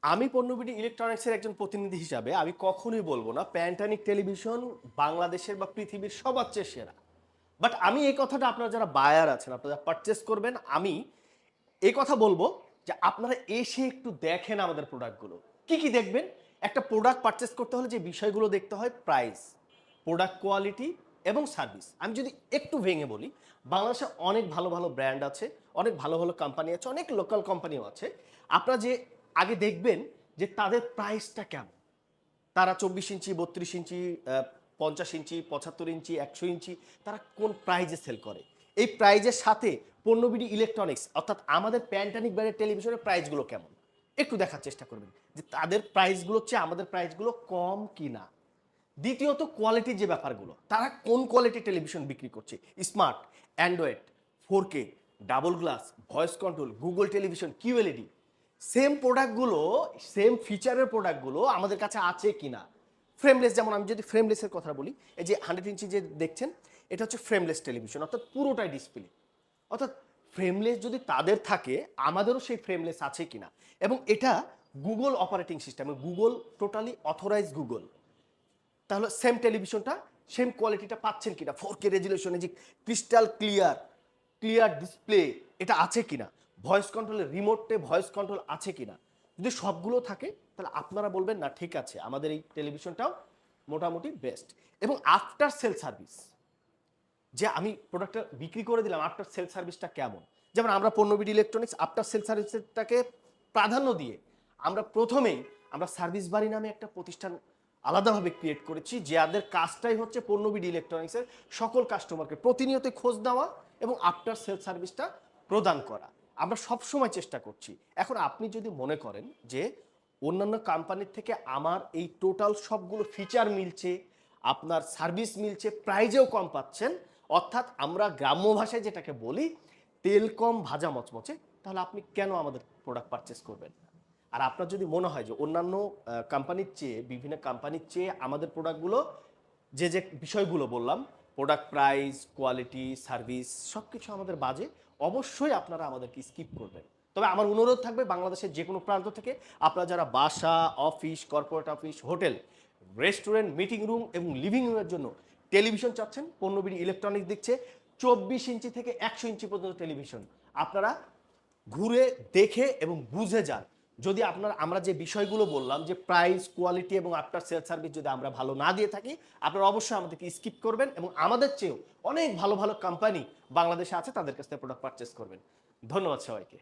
আমি পণ্যবিডি ইলেকট্রনিক্সের একজন প্রতিনিধি হিসাবে আমি কখনোই বলবো না প্যান্টানিক টেলিভিশন বাংলাদেশের বা পৃথিবীর সবার চেয়ে সেরা। বাট আমি এই কথাটা আপনারা যারা বায়ার আছেন, আপনারা পারচেজ করবেন, আমি এই কথা বলবো যে আপনারা এসে একটু দেখেন আমাদের প্রোডাক্টগুলো। কি, কি দেখবেন? একটা প্রোডাক্ট পারচেজ করতে হলে যে বিষয়গুলো দেখতে হয় প্রাইস, প্রোডাক্ট কোয়ালিটি এবং সার্ভিস। আমি যদি একটু ভেঙে বলি, বাংলাদেশে অনেক ভালো, ভালো ব্র্যান্ড আছে, অনেক ভালো, ভালো কোম্পানি আছে, অনেক লোকাল কোম্পানিও আছে। আপনারা যে আগে দেখবেন যে তাদের প্রাইসটা কেমন? তারা ২৪ ইঞ্চি, ৩২ ইঞ্চি, ৫০ ইঞ্চি, ৭৫ ইঞ্চি, ১০০ ইঞ্চি তারা কোন প্রাইজে সেল করে? এই প্রাইজের সাথে পণ্যবিডি ইলেকট্রনিক্স অর্থাৎ আমাদের প্যান্টানিক ব্র্যান্ডের টেলিভিশনের প্রাইসগুলো কেমন? একটু দেখার চেষ্টা করবেন যে তাদের প্রাইসগুলোর চেয়ে আমাদের প্রাইসগুলো কম কিনা। দ্বিতীয়ত কোয়ালিটির যে ব্যাপারগুলো, তারা কোন কোয়ালিটির টেলিভিশন বিক্রি করছে? Smart, Android, 4K, double glass, voice control, Google television, QLED. Same প্রোডাক্টগুলো, সেম ফিচারের প্রোডাক্টগুলো আমাদের কাছে আছে কিনা। ফ্রেমলেস, যেমন আমি যদি ফ্রেমলেসের কথা বলি, এই যে 100 ইঞ্চি যে দেখছেন, এটা হচ্ছে ফ্রেমলেস টেলিভিশন, অর্থাৎ পুরোটাই ডিসপ্লে। অর্থাৎ ফ্রেমলেস যদি তাদের থাকে, আমাদেরও সেই ফ্রেমলেস আছে কিনা। এবং এটা Google operating system, Google totally authorize Google. তাহলে সেম টেলিভিশনটা সেম কোয়ালিটিটা পাচ্ছেন কিনা, 4K রেজুলেশনে যে ক্রিস্টাল ক্লিয়ার, ক্লিয়ার ডিসপ্লে, এটা আছে কিনা, ভয়েস কন্ট্রোলের রিমোটে ভয়েস কন্ট্রোল আছে কিনা। যদি সবগুলো থাকে তাহলে আপনারা বলবেন না ঠিক আছে, আমাদের এই টেলিভিশনটাও মোটামুটি বেস্ট। এবং আফটার সেল সার্ভিস, যে আমি প্রোডাক্টটা বিক্রি করে দিলাম, আফটার সেল সার্ভিসটা কেমন? যেমন আমরা পণ্যবিডি ইলেকট্রনিক্স আফটার সেল সার্ভিসটাকে প্রাধান্য দিয়ে আমরা প্রথমেই আমরা সার্ভিস বাড়ি নামে একটা প্রতিষ্ঠান আলাদাভাবে ক্রিয়েট করেছি, যাদের কাজটাই হচ্ছে পণ্যবিডি ইলেকট্রনিক্সের সকল কাস্টমারকে প্রতিনিয়ত খোঁজ দেওয়া এবং আফটার সেল সার্ভিসটা প্রদান করা। আমরা সবসময় চেষ্টা করছি। এখন আপনি যদি মনে করেন যে অন্যান্য কোম্পানির থেকে আমার এই টোটাল সবগুলো ফিচার মিলছে, আপনার সার্ভিস মিলছে, প্রাইজেও কম পাচ্ছেন, অর্থাৎ আমরা গ্রাম্য ভাষায় যেটাকে বলি তেল কম ভাজা মচমচে, তাহলে আপনি কেন আমাদের প্রোডাক্ট পারচেস করবেন? আর আপনার যদি মনে হয় যে অন্যান্য কোম্পানির চেয়ে, বিভিন্ন কোম্পানির চেয়ে আমাদের প্রোডাক্টগুলো যে যে বিষয়গুলো বললাম, প্রোডাক্ট প্রাইস, কোয়ালিটি, সার্ভিস সবকিছু আমাদের বাজে, অবশ্যই আপনারা আমাদেরকে স্কিপ করবেন। তবে আমার অনুরোধ থাকবে বাংলাদেশের যে কোনো প্রান্ত থেকে আপনারা যারা বাসা, office, corporate office, hotel, restaurant, meeting room এবং লিভিং রুমের জন্য টেলিভিশন চাচ্ছেন, পণ্যবিডি ইলেকট্রনিক্স দিচ্ছে ২৪ ইঞ্চি থেকে ১০০ ইঞ্চি পর্যন্ত টেলিভিশন। আপনারা ঘুরে দেখে এবং বুঝে যান। যদি আমরা যে বিষয়গুলো বললাম যে প্রাইস, কোয়ালিটি এবং আফটার সেল সার্ভিস যদি আমরা ভালো না দিয়ে থাকি, আপনারা অবশ্যই আমাদেরকে স্কিপ করবেন এবং আমাদের চেয়েও অনেক ভালো ভালো কোম্পানি বাংলাদেশে আছে, তাদের কাছ থেকে প্রোডাক্ট পারচেস করবেন। ধন্যবাদ সবাইকে।